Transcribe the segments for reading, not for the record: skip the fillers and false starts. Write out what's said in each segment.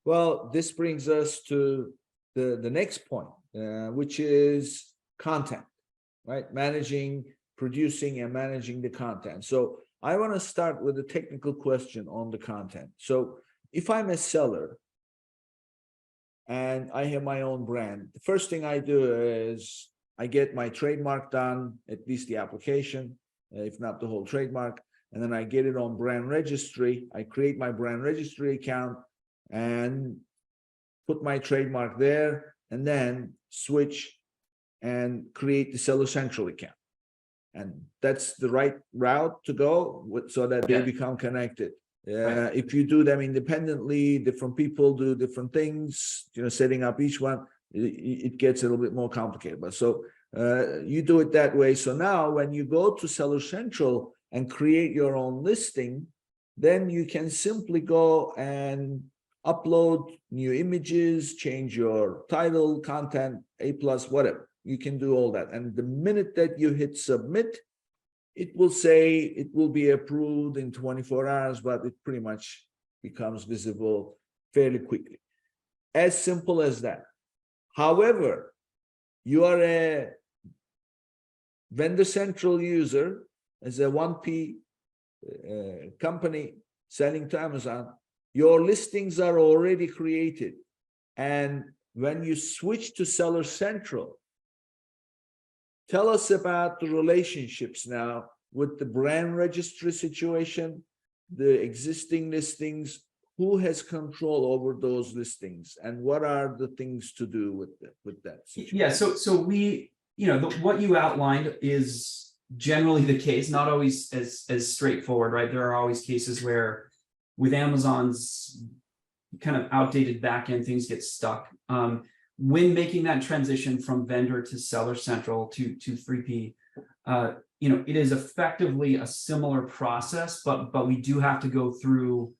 Well, this brings us to the next point, which is content, right? Producing and managing the content. So I want to start with a technical question on the content. So if I'm a seller and I have my own brand, the first thing I do is I get my trademark done, at least the application, if not the whole trademark, and then I get it on brand registry. I create my brand registry account and put my trademark there, and then switch and create the Seller Central account. And that's the right route to go with, so that they become connected. If you do them independently, different people do different things, setting up each one, it gets a little bit more complicated. But so you do it that way. So now when you go to Seller Central and create your own listing, then you can simply go and upload new images, change your title, content, A+, whatever. You can do all that. And the minute that you hit submit, it will say it will be approved in 24 hours, but it pretty much becomes visible fairly quickly. As simple as that. However, you are a Vendor Central user as a 1P company selling to Amazon. Your listings are already created. And when you switch to Seller Central, tell us about the relationships now with the brand registry situation, the existing listings, who has control over those listings, and what are the things to do with that situation? Yeah, so we, what you outlined is generally the case, not always as straightforward, right? There are always cases where with Amazon's kind of outdated backend, things get stuck. When making that transition from vendor to Seller Central to 3P, it is effectively a similar process, but we do have to go through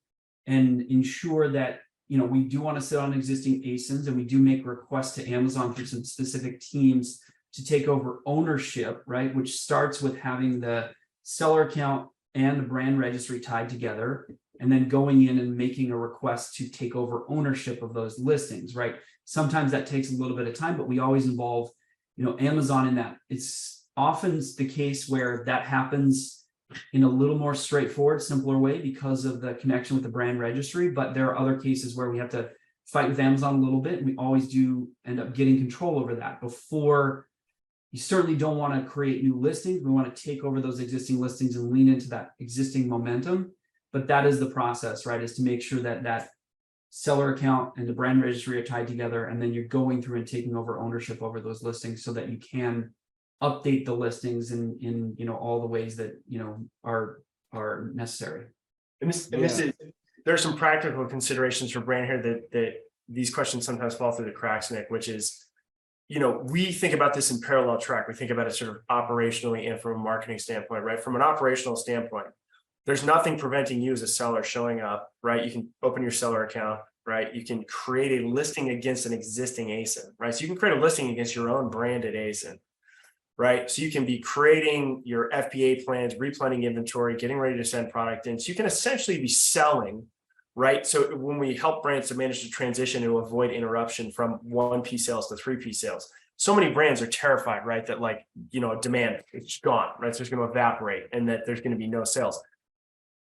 and ensure that we do want to sit on existing ASINs, and we do make requests to Amazon through some specific teams to take over ownership, right? Which starts with having the seller account and the brand registry tied together, and then going in and making a request to take over ownership of those listings, right? Sometimes that takes a little bit of time, but we always involve, Amazon in that. It's often the case where that happens in a little more straightforward, simpler way because of the connection with the brand registry. But there are other cases where we have to fight with Amazon a little bit, and we always do end up getting control over that before. You certainly don't want to create new listings. We want to take over those existing listings and lean into that existing momentum. But that is the process, right? Is to make sure that that seller account and the brand registry are tied together, and then you're going through and taking over ownership over those listings so that you can update the listings in all the ways that are necessary. And this is, there are some practical considerations for brand here that these questions sometimes fall through the cracks, Nick, which is, we think about this in parallel track. We think about it sort of operationally and from a marketing standpoint, right? From an operational standpoint, there's nothing preventing you as a seller showing up, right? You can open your seller account, right? You can create a listing against an existing ASIN, right? So you can create a listing against your own branded ASIN, right? So you can be creating your FBA plans, replanning inventory, getting ready to send product in. So you can essentially be selling, right? So when we help brands to manage the transition to avoid interruption from 1P sales to 3P sales, so many brands are terrified, right? That demand, it's gone, right? So it's going to evaporate and that there's going to be no sales.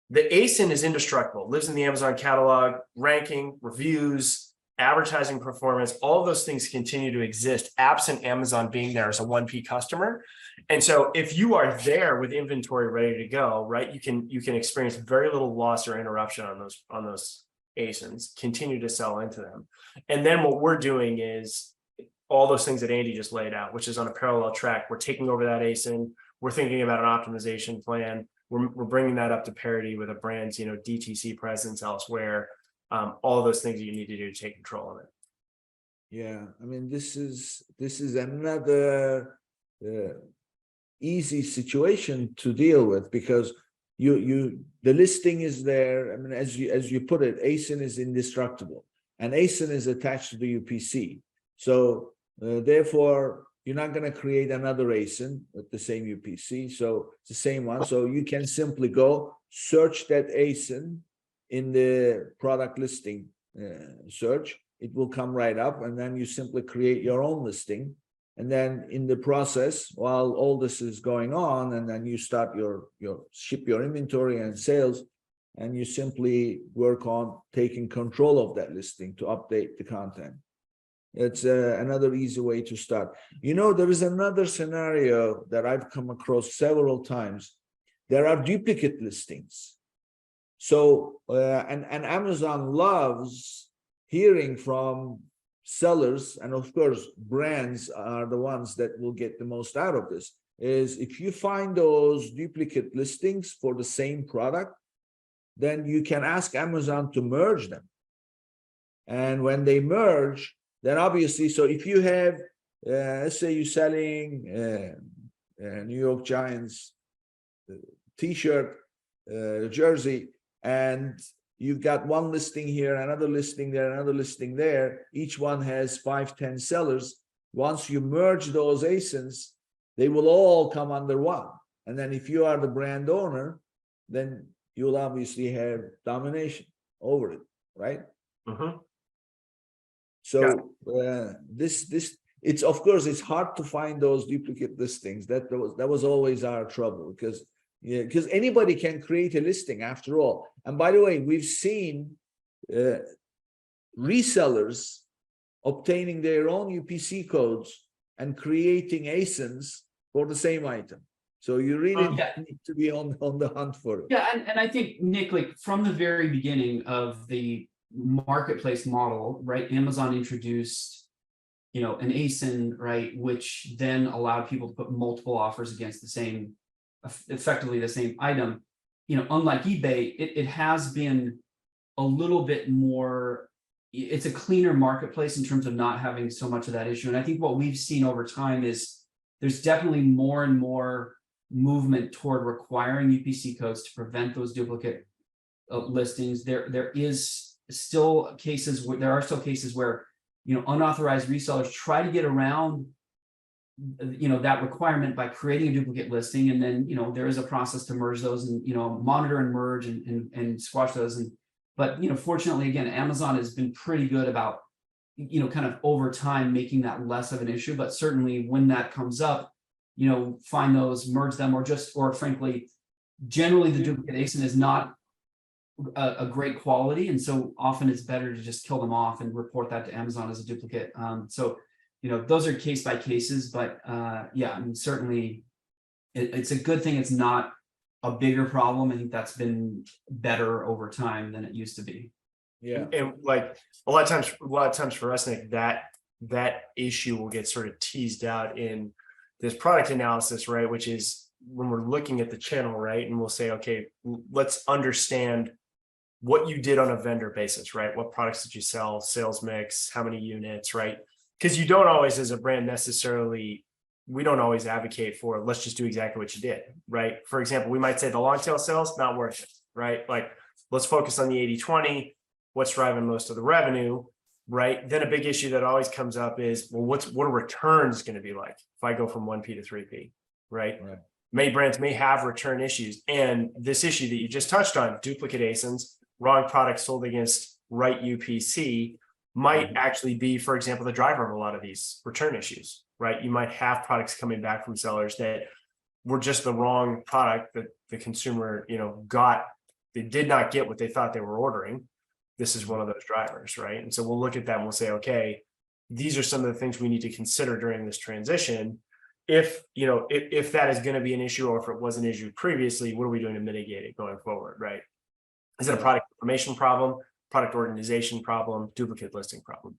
The ASIN is indestructible, lives in the Amazon catalog, ranking, reviews, advertising performance, all of those things continue to exist absent Amazon being there as a 1P customer. And so if you are there with inventory ready to go, right, you can experience very little loss or interruption on those ASINs, continue to sell into them. And then what we're doing is all those things that Andy just laid out, which is on a parallel track. We're taking over that ASIN. We're thinking about an optimization plan. We're bringing that up to parity with a brand's, DTC presence elsewhere. All of those things that you need to do to take control of it. Yeah, I mean, this is another easy situation to deal with, because the listing is there. I mean, as you put it, ASIN is indestructible, and ASIN is attached to the UPC. So therefore, you're not going to create another ASIN with the same UPC. So it's the same one. So you can simply go search that ASIN in the product listing search, it will come right up, and then you simply create your own listing. And then in the process, while all this is going on, and then you start your ship your inventory and sales, and you simply work on taking control of that listing to update the content. It's another easy way to start. You know, there is another scenario that I've come across several times. There are duplicate listings. So, and Amazon loves hearing from sellers, and of course, brands are the ones that will get the most out of this, is if you find those duplicate listings for the same product, then you can ask Amazon to merge them. And when they merge, then obviously, so if you have, let's say you're selling New York Giants t-shirt, jersey, and you've got one listing here, another listing there, another listing there, each one has 5-10 sellers. Once you merge those ASINs, they will all come under one. And then if you are the brand owner, then you'll obviously have domination over it, right? Mhm. So it's, of course, it's hard to find those duplicate listings. That was always our trouble, because anybody can create a listing after all. And by the way, we've seen resellers obtaining their own UPC codes and creating ASINs for the same item. So you really need to be on the hunt for it. Yeah, and I think, Nick, like from the very beginning of the marketplace model, right, Amazon introduced, you know, an ASIN, right, which then allowed people to put multiple offers against the same, effectively the same item. You know, unlike eBay, it has been a little bit more, it's a cleaner marketplace in terms of not having so much of that issue. And I think what we've seen over time is there's definitely more and more movement toward requiring UPC codes to prevent those duplicate listings. There is still cases where there are still cases where, you know, unauthorized resellers try to get around, you know, that requirement by creating a duplicate listing, and then, you know, there is a process to merge those and, you know, monitor and merge and squash those. And but, you know, fortunately, again, Amazon has been pretty good about, you know, kind of over time making that less of an issue. But certainly when that comes up, you know, find those, merge them, or frankly, generally the duplicate ASIN is not a great quality, and so often it's better to just kill them off and report that to Amazon as a duplicate. So, you know, those are case by cases, but yeah, I mean, certainly it's a good thing it's not a bigger problem. I think that's been better over time than it used to be. Yeah. And like a lot of times for us, Nick, that issue will get sort of teased out in this product analysis, right? Which is when we're looking at the channel, right? And we'll say, okay, let's understand what you did on a vendor basis, right? What products did you sell, sales mix, how many units, right? Because you don't always, as a brand, necessarily, we don't always advocate for, let's just do exactly what you did, right? For example, we might say the long tail sales, not worth it, right? Like, let's focus on the 80-20, what's driving most of the revenue, right? Then a big issue that always comes up is, well, what are returns going to be like if I go from 1P to 3P, right? Many brands may have return issues. And this issue that you just touched on, duplicate ASINs, wrong products sold against right UPC, might actually be, for example, the driver of a lot of these return issues, right? You might have products coming back from sellers that were just the wrong product that the consumer, you know, got. They did not get what they thought they were ordering. This is one of those drivers, right? And so we'll look at that and we'll say, okay, these are some of the things we need to consider during this transition. If, you know, if that is going to be an issue, or if it was an issue previously, what are we doing to mitigate it going forward, right? Is it a product information problem, product organization problem, duplicate listing problem?